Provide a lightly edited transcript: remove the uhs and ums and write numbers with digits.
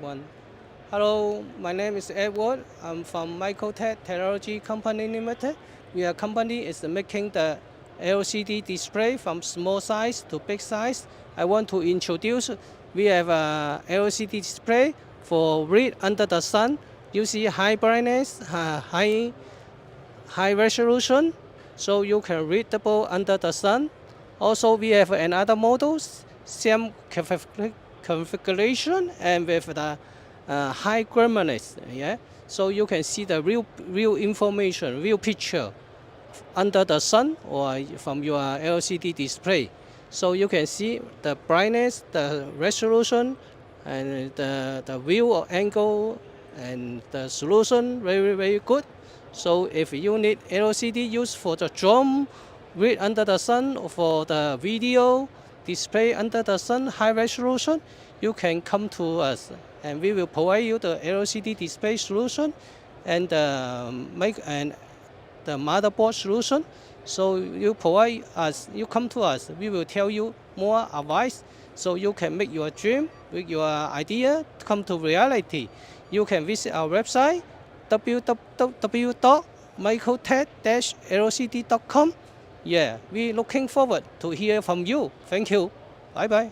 One. Hello, my name is Edward. I'm from Microtech Technology Company Limited. Our company is making the LCD display from small size to big size. I want to introduce, we have a LCD display for read under the sun. You see high brightness, high resolution, so you can readable under the sun. Also, we have another models, same configuration and with the high grammars. Yeah, so you can see the real information, real picture under the sun or from your LCD display. So you can see the brightness, the resolution, and the view or angle and the solution very good. So if you need LCD used for the drum, read under the sun, or for the video display under the sun, high resolution, you can come to us and we will provide you the LCD display solution and the motherboard solution. So you provide us, you come to us, we will tell you more advice so you can make your dream, make your idea come to reality. You can visit our website www.microtech-lcd.com. Yeah, we're looking forward to hear from you. Thank you. Bye bye.